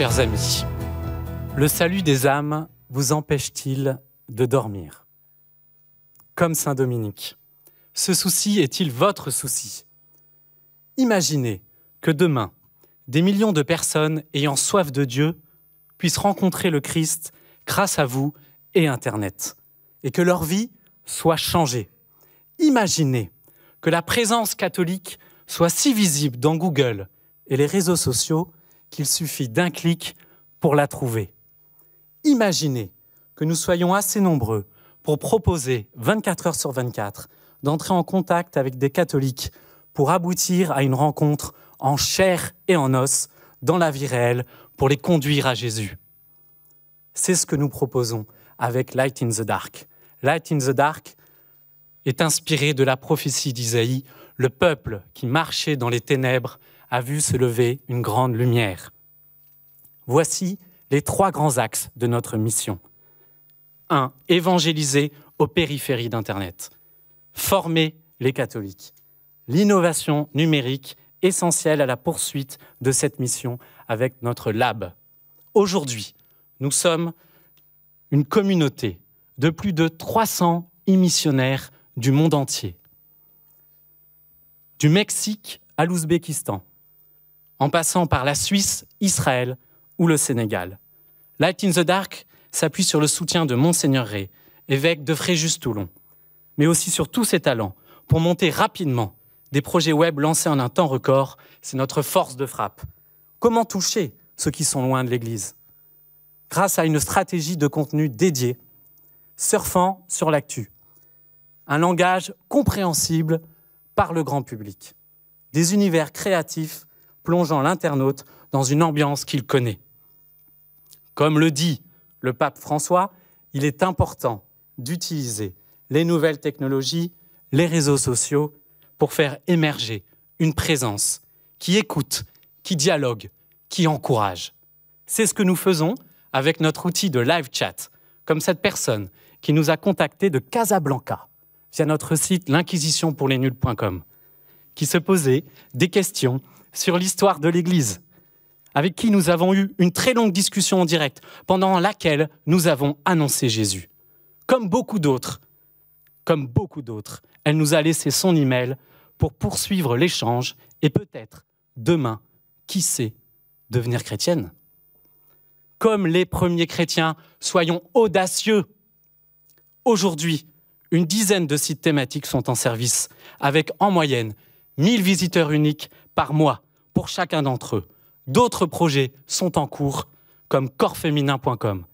chers amis, le salut des âmes vous empêche-t-il de dormir? Comme saint Dominique, ce souci est-il votre souci? Imaginez que demain, des millions de personnes ayant soif de Dieu puissent rencontrer le Christ grâce à vous et Internet, et que leur vie soit changée. Imaginez que la présence catholique soit si visible dans Google et les réseaux sociaux qu'il suffit d'un clic pour la trouver. Imaginez que nous soyons assez nombreux pour proposer 24 heures sur 24 d'entrer en contact avec des catholiques pour aboutir à une rencontre en chair et en os dans la vie réelle pour les conduire à Jésus. C'est ce que nous proposons avec Light in the Dark. Light in the Dark est inspiré de la prophétie d'Isaïe. Le peuple qui marchait dans les ténèbres a vu se lever une grande lumière. Voici les 3 grands axes de notre mission. 1. Évangéliser aux périphéries d'Internet. Former les catholiques. L'innovation numérique essentielle à la poursuite de cette mission avec notre lab. Aujourd'hui, nous sommes une communauté de plus de 300 e-missionnaires du monde entier. Du Mexique à l'Ouzbékistan, en passant par la Suisse, Israël ou le Sénégal. Light in the Dark s'appuie sur le soutien de Monseigneur Rey, évêque de Fréjus-Toulon, mais aussi sur tous ses talents pour monter rapidement des projets web lancés en un temps record. C'est notre force de frappe. Comment toucher ceux qui sont loin de l'Église? Grâce à une stratégie de contenu dédiée, surfant sur l'actu, un langage compréhensible par le grand public, des univers créatifs plongeant l'internaute dans une ambiance qu'il connaît. Comme le dit le pape François, il est important d'utiliser les nouvelles technologies, les réseaux sociaux, pour faire émerger une présence qui écoute, qui dialogue, qui encourage. C'est ce que nous faisons avec notre outil de live chat, comme cette personne qui nous a contactés de Casablanca via notre site l'inquisitionpourlesnuls.com, qui se posait des questions sur l'histoire de l'Église, avec qui nous avons eu une très longue discussion en direct, pendant laquelle nous avons annoncé Jésus. Comme beaucoup d'autres, elle nous a laissé son email pour poursuivre l'échange et peut-être, demain, qui sait, devenir chrétienne. Comme les premiers chrétiens, soyons audacieux. Aujourd'hui, une dizaine de sites thématiques sont en service, avec en moyenne 1000 visiteurs uniques par mois pour chacun d'entre eux. D'autres projets sont en cours, comme corpsféminin.com.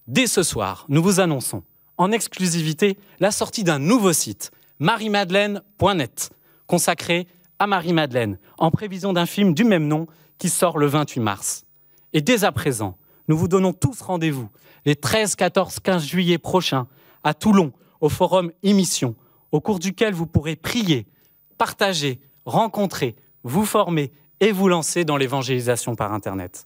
Dès ce soir, nous vous annonçons en exclusivité la sortie d'un nouveau site, mariemadeleine.net, consacré à Marie-Madeleine, en prévision d'un film du même nom qui sort le 28 mars. Et dès à présent, nous vous donnons tous rendez-vous les 13, 14, 15 juillet prochains à Toulon, au forum Émission, au cours duquel vous pourrez prier, partager, rencontrer, vous former et vous lancer dans l'évangélisation par Internet.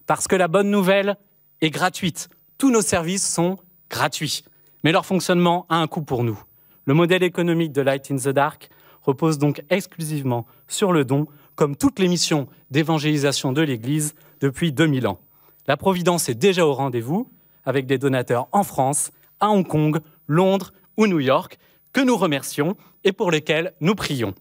Parce que la bonne nouvelle est gratuite. Tous nos services sont gratuits, mais leur fonctionnement a un coût pour nous. Le modèle économique de Light in the Dark repose donc exclusivement sur le don, comme toutes les missions d'évangélisation de l'Église depuis 2000 ans. La Providence est déjà au rendez-vous, avec des donateurs en France, à Hong Kong, Londres ou New York, que nous remercions et pour lesquels nous prions.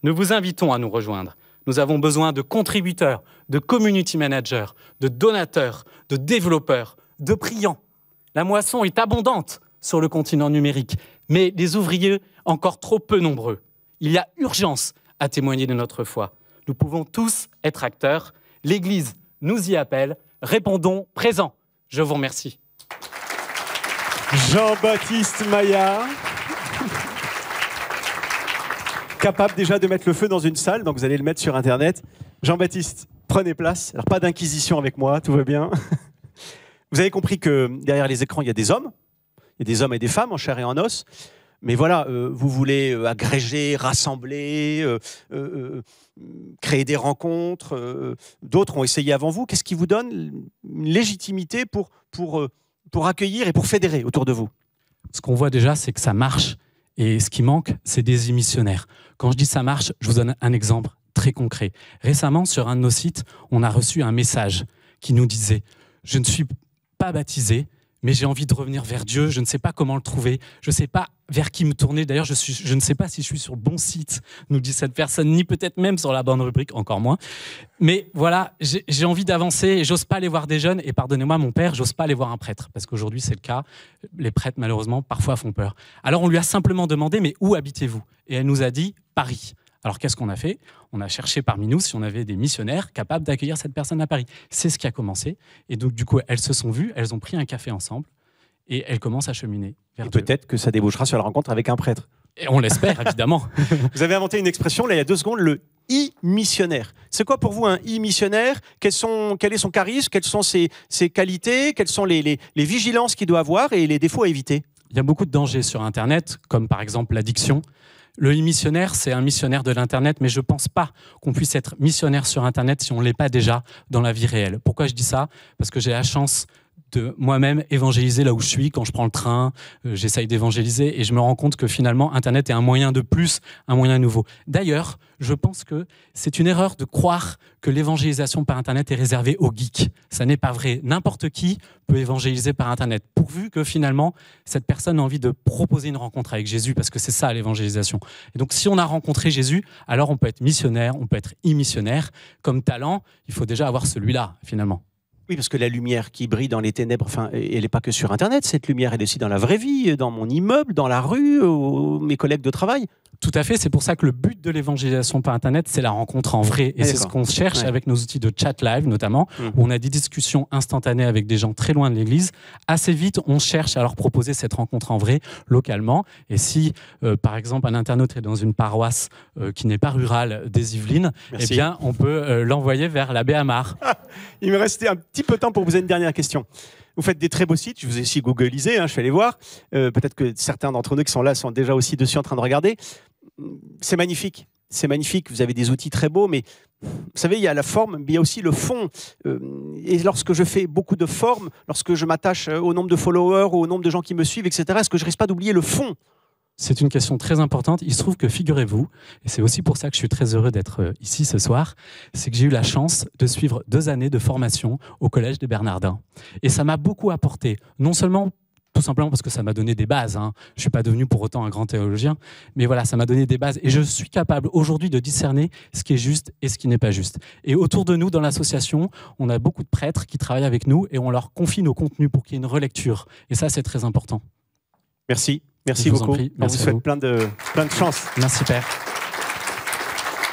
Nous vous invitons à nous rejoindre. Nous avons besoin de contributeurs, de community managers, de donateurs, de développeurs, de priants. La moisson est abondante sur le continent numérique, mais les ouvriers encore trop peu nombreux. Il y a urgence à témoigner de notre foi. Nous pouvons tous être acteurs. L'Église nous y appelle. Répondons présent. Je vous remercie. Jean-Baptiste Maillard, capable déjà de mettre le feu dans une salle, donc vous allez le mettre sur Internet. Jean-Baptiste, prenez place. Alors pas d'inquisition avec moi, tout va bien. Vous avez compris que derrière les écrans, il y a des hommes. Il y a des hommes et des femmes en chair et en os. Mais voilà, vous voulez agréger, rassembler, créer des rencontres. D'autres ont essayé avant vous. Qu'est-ce qui vous donne une légitimité pour accueillir et pour fédérer autour de vous? Ce qu'on voit déjà, c'est que ça marche. Et ce qui manque, c'est des émissionnaires. Quand je dis ça marche, je vous donne un exemple très très concret. Récemment, sur un de nos sites, on a reçu un message qui nous disait « Je ne suis pas baptisé, mais j'ai envie de revenir vers Dieu, je ne sais pas comment le trouver, je ne sais pas vers qui me tourner. D'ailleurs, je ne sais pas si je suis sur le bon site, nous dit cette personne, ni peut-être même sur la bonne rubrique, encore moins. Mais voilà, j'ai envie d'avancer et j'ose pas aller voir des jeunes. Et pardonnez-moi, mon père, j'ose pas aller voir un prêtre, parce qu'aujourd'hui, c'est le cas. Les prêtres, malheureusement, parfois font peur. Alors, on lui a simplement demandé, mais où habitez-vous? Et elle nous a dit, Paris. Alors, qu'est-ce qu'on a fait? On a cherché parmi nous si on avait des missionnaires capables d'accueillir cette personne à Paris. C'est ce qui a commencé. Et donc, du coup, elles se sont vues, elles ont pris un café ensemble et elles commencent à cheminer vers Dieu. Peut-être que ça débouchera sur la rencontre avec un prêtre. Et on l'espère, évidemment. Vous avez inventé une expression, là, il y a 2 secondes, le e-missionnaire. C'est quoi pour vous un e-missionnaire? Quel est son charisme? Quelles sont ses qualités? Quelles sont les vigilances qu'il doit avoir et les défauts à éviter? Il y a beaucoup de dangers sur Internet, comme par exemple l'addiction. Le e-missionnaire, c'est un missionnaire de l'Internet, mais je ne pense pas qu'on puisse être missionnaire sur Internet si on ne l'est pas déjà dans la vie réelle. Pourquoi je dis ça? Parce que j'ai la chance de moi-même évangéliser là où je suis. Quand je prends le train, j'essaye d'évangéliser et je me rends compte que finalement, Internet est un moyen de plus, un moyen nouveau. D'ailleurs, je pense que c'est une erreur de croire que l'évangélisation par Internet est réservée aux geeks. Ça n'est pas vrai. N'importe qui peut évangéliser par Internet, pourvu que finalement, cette personne a envie de proposer une rencontre avec Jésus, parce que c'est ça l'évangélisation. Et donc, si on a rencontré Jésus, alors on peut être missionnaire, on peut être e-missionnaire. Comme talent, il faut déjà avoir celui-là, finalement. Oui, parce que la lumière qui brille dans les ténèbres, enfin, elle n'est pas que sur Internet, cette lumière, elle est aussi dans la vraie vie, dans mon immeuble, dans la rue, mes collègues de travail. Tout à fait, c'est pour ça que le but de l'évangélisation par Internet, c'est la rencontre en vrai. Et c'est ce qu'on cherche avec nos outils de chat live, notamment, où on a des discussions instantanées avec des gens très loin de l'église. Assez vite, on cherche à leur proposer cette rencontre en vrai, localement. Et si, par exemple, un internaute est dans une paroisse qui n'est pas rurale des Yvelines, eh bien, on peut l'envoyer vers l'abbé Amar. Il me restait un petit peu de temps pour vous poser une dernière question. Vous faites des très beaux sites, je vous ai aussi googlisé, je suis allé voir. Peut-être que certains d'entre nous qui sont là sont déjà aussi dessus en train de regarder. C'est magnifique, vous avez des outils très beaux, mais vous savez, il y a la forme, mais il y a aussi le fond. Et lorsque je fais beaucoup de formes, lorsque je m'attache au nombre de followers, au nombre de gens qui me suivent, etc., est-ce que je risque pas d'oublier le fond? C'est une question très importante. Il se trouve que, figurez-vous, et c'est aussi pour ça que je suis très heureux d'être ici ce soir, c'est que j'ai eu la chance de suivre 2 années de formation au Collège des Bernardins. Et ça m'a beaucoup apporté, non seulement tout simplement parce que ça m'a donné des bases. Je ne suis pas devenu pour autant un grand théologien, mais voilà, ça m'a donné des bases. Et je suis capable aujourd'hui de discerner ce qui est juste et ce qui n'est pas juste. Et autour de nous, dans l'association, on a beaucoup de prêtres qui travaillent avec nous et on leur confie nos contenus pour qu'il y ait une relecture. Et ça, c'est très important. Merci beaucoup. Merci on vous souhaite plein de chance. Merci, Père.